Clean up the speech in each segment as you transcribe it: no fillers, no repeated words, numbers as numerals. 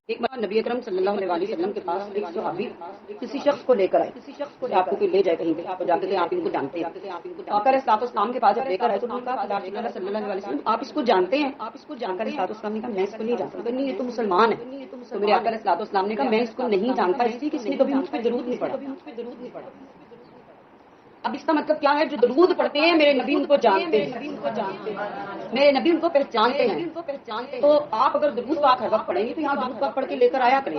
ایک بار نبی اکرم صلی اللہ علیہ وسلم کے پاس ایک صحابی کسی شخص کو لے کر آئے، آپ کو کوئی لے جائے کہیں پہ، آپ جانتے تھے، آپ ان کو جانتے ہیں، آقا علیہ الصلوۃ والسلام کے پاس جب لے کر آئے تو انہوں نے کہا یا رسول اللہ صلی اللہ علیہ وسلم آپ اس کو جانتے ہیں؟ آقا علیہ الصلوۃ والسلام نے کہا میں اس کو نہیں جانتا، نہیں یہ تو مسلمان ہے۔ تو میرے آقا علیہ الصلوۃ والسلام نے کہا میں اس کو نہیں جانتا اس لیے کہ اس نے کبھی مجھ پہ درود نہیں پڑھا۔ اب اس کا مطلب کیا ہے؟ جو درود پڑھتے ہیں میرے نبی ان کو جانتے ہیں، میرے نبی ان کو پہچانتے ہیں۔ تو آپ اگر درود پاک ہر وقت پڑھیں گے تو یہاں درود پاک پڑھ کے لے کر آیا کریں،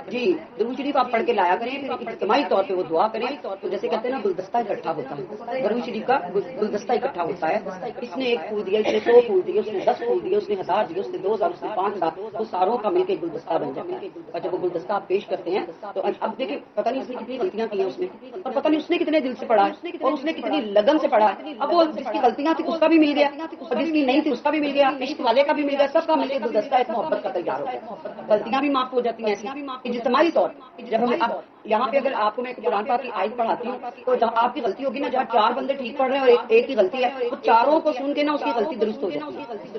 جی درود شریف آپ پڑھ کے لایا کریں، پھر اجتماعی طور پہ وہ دعا کریں۔ تو جیسے کہتے ہیں نا گلدستہ اکٹھا ہوتا ہے، درود شریف کا گلدستہ اکٹھا ہوتا ہے، اس نے 1 پھول دیا، اس نے 100 پھول دیے، اس نے 10 پھول دیے، اس نے 1000 دیے، اس نے 2000، اس نے 5000، وہ ساروں کا مل کے گلدستہ بن جاتا ہے۔ اور جب وہ گلدستہ آپ پیش کرتے ہیں تو اب دیکھیں پتہ نہیں اس نے کتنی غلطیاں کی ہیں اس میں، اور پتہ نہیں اس نے کتنے دل سے پڑھا ہے، اور اس نے کتنی لگن سے پڑھا ہے۔ اب وہ جس کی غلطیاں تھی اس کا بھی مل گیا، اور جس کی نہیں تھی اس کا بھی مل گیا، عشق والے کا بھی مل گیا، سب کا مل کے گلدستہ ایک محبت کا تیار ہو گیا، غلطیاں بھی معاف ہو جاتی ہیں ایسی اجتماعی طور۔ جب ہمیں اب یہاں پہ اگر آپ کو میں قرآن پاک کی آیت پڑھاتی ہوں تو جہاں آپ کی غلطی ہوگی نا، جہاں 4 بندے ٹھیک پڑھ رہے ہیں اور ایک کی غلطی ہے، تو چاروں کو سن کے نا اس کی غلطی درست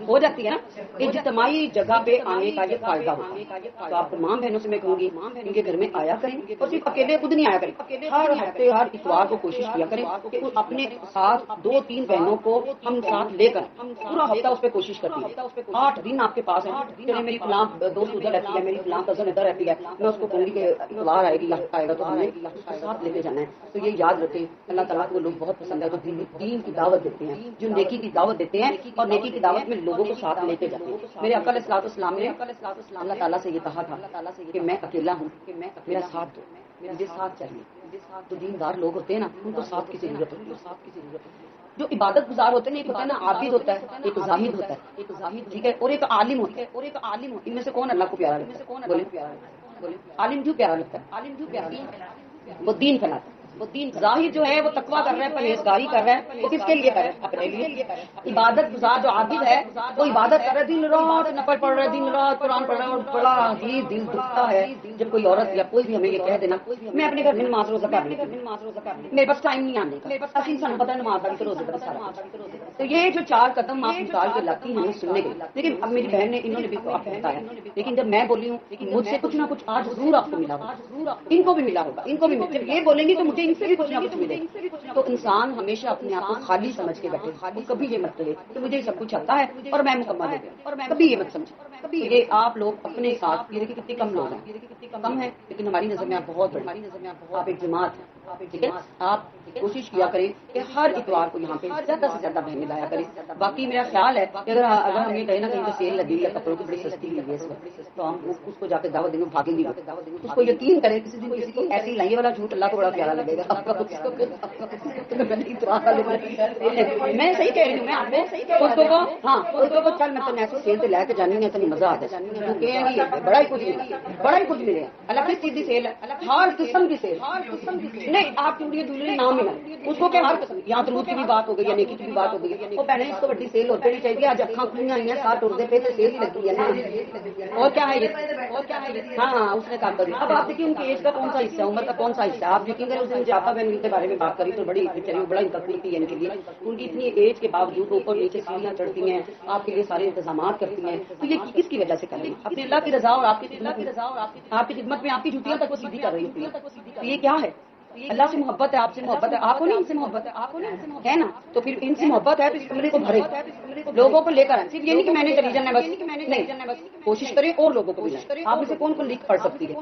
ہو جاتی ہے نا۔ اجتماعی جگہ پہ آنے کا یہ فائدہ ہوتا ہے۔ تو آپ تمام بہنوں سے میں کہوں گی ان کے گھر میں آیا کریں، اور صرف اکیلے خود نہیں آیا کریں، ہر ہفتے ہر اتوار کو کوشش کیا کریں کہ اپنے ساتھ 2-3 بہنوں کو ہم ساتھ لے کر پورا ہفتہ اس پہ کوشش کرتی ہے۔ 8 دن آپ کے پاس ہیں، چلے میری فلاں دوست ادھر رہتی ہے، میری فلاں کزن ادھر رہتی ہے، میں اس کو کہوں گی کہ اتوار آئے گی ہفتہ آئے گا تو ہم نے اس کو ساتھ لے کے جانا ہے۔ تو یہ یاد رکھیں، اللہ تعالیٰ کو لوگ بہت پسند ہے تو دین کی دعوت دیتے ہیں، جو نیکی کی دعوت دیتے ہیں اور نیکی کی دعوت میں لوگوں کو ساتھ لے کے جاتے ہیں۔ میرے آقا علیہ الصلوۃ والسلام نے اللہ تعالیٰ سے یہ کہا تھا کہ میں اکیلا ہوں، میرا ساتھ دو، مجھے ساتھ چاہیے۔ تو دیندار لوگ ہوتے ہیں نا ان کو ساتھ کی ضرورت ہوتی ہے۔ جو عبادت گزار ہوتے ہیں، ایک ہوتا ہے نا عابد ہوتا ہے، ایک زاہد ہوتا ہے، ٹھیک ہے، اور ایک عالم ہوتا ہے۔ ان میں سے کون اللہ کو پیارا لگتا ہے؟ بولے عالم کیوں پیارا لگتا ہے؟ وہ دین پھیلاتا ہے۔ ظاہر جو ہے وہ تقویٰ کر رہا ہے، پرہیزگاری کر رہا ہے، وہ کس کے لیے کر رہا ہے؟ اپنے لیے۔ عبادت گزار جو عابد ہے وہ عبادت کر رہا ہے، دن رات نفل پڑھ رہا ہے، دن رات قرآن پڑھ رہا ہے، اور بڑا ہی دل دکھتا ہے جب کوئی عورت یا کوئی بھی ہمیں یہ کہہ دینا میں اپنے گھر میں نماز روزہ کر لیتی ہوں، میرے پاس ٹائم نہیں آنے کا، اصل انسان پتہ ہے نماز پڑھ کے روزے کا سارا۔ تو یہ جو 4 قدم آپ نکال کے لاتی ہیں سننے کے، لیکن اب میری بہن نے انہوں نے بھی آپ کو بتایا، لیکن جب میں بولی ہوں مجھ سے کچھ نہ کچھ آج ضرور آپ کو ملا ہوگا، ان کو بھی ملا ہوگا، ان کو بھی ملا، جب یہ بولیں گی تو مجھے ان سے بھی کچھ نہ کچھ ملے۔ تو انسان ہمیشہ اپنے آپ کو خالی سمجھ کے بیٹھے، خالی کبھی یہ مت کہے کہ مجھے سب کچھ آتا ہے اور میں مکمل ہو گیا، کبھی یہ مت سمجھے۔ یہ آپ لوگ اپنے ساتھ یہ دیکھیں کتنے کم لوگ ہیں، کم ہیں لیکن ہماری نظر میں آپ بہت بڑی، آپ ایک جماعت ہیں، ٹھیک ہے۔ آپ کوشش کیا کریں کہ ہر اتوار کو یہاں پہ زیادہ سے زیادہ بہنیں لایا کریں۔ باقی میرا خیال ہے کہ اگر ہم یہ کہیں نا کہیں تو سیل لگی ہے کپڑوں کی بڑی سستی ہوئی ہے اس وقت، تو ہم اس کو جا کے دعوت دیں گے، بھاگیں گے، اس کو یقین کریں کسی دن کسی کو ایسی لائیں والا جھوٹ اللہ کو بڑا پیارا لگے گا۔ میں صحیح کہہ رہی ہوں، میں اس کو ہاں اس کو چل میں تو ایسی سیل سے لے کے جانی ہے، اتنی مزہ آتا ہے، بڑا ہی کچھ ملے گا۔ اللہ کی سیدھی سیل ہے، ہر قسم کی سیل نہیں، آپ کیوں دلہے نام ملا اس کو کہ ہر قسم، یہاں درود کی بھی بات ہو گئی ہے، نیکی کی بھی بات ہو گئی ہے، وہ پہلے اس کو بڑی سیل ہوتی نہیں چاہیے، آج اکھاں کھلیاں آئی ہیں، ساتھ اردے پہ سیل ہی لگی ہے نا، اور کیا ہے یہ، ہاں اس نے کہا کری۔ اب آپ دیکھیے ان کی ایج کا کون سا حصہ ہے، عمر کا کون سا حصہ ہے، آپ یقین کریں اس نے مجھے آپا بہن کے بارے میں بات کری تو بڑی بیچاری بڑا تکلیف تھی ان کے لیے، ان کی اتنی ایج کے باوجود اوپر نیچے سیڑھیاں چڑھتی ہیں، آپ کے لیے سارے انتظامات کرتی ہیں، تو یہ کس کی وجہ سے کر رہی ہیں؟ اپنے اللہ کی رضا اور آپ کی خدمت میں آپ کی جوتیاں تک وہ سیدھی کر رہی ہوتی ہیں، تو یہ کیا ہے؟ اللہ سے محبت ہے، آپ سے محبت ہے، آپ کو نہیں ان سے محبت ہے نا، تو پھر ان سے محبت ہے تو اس کمرے کو بھرے، لوگوں کو لے کر آئیں، صرف یہ نہیں کہ میں نے چلی جانا ہے بس، نہیں کوشش کریں اور لوگوں کو بھی لائیں۔ آپ میں سے کون لکھ پڑھ سکتی ہے؟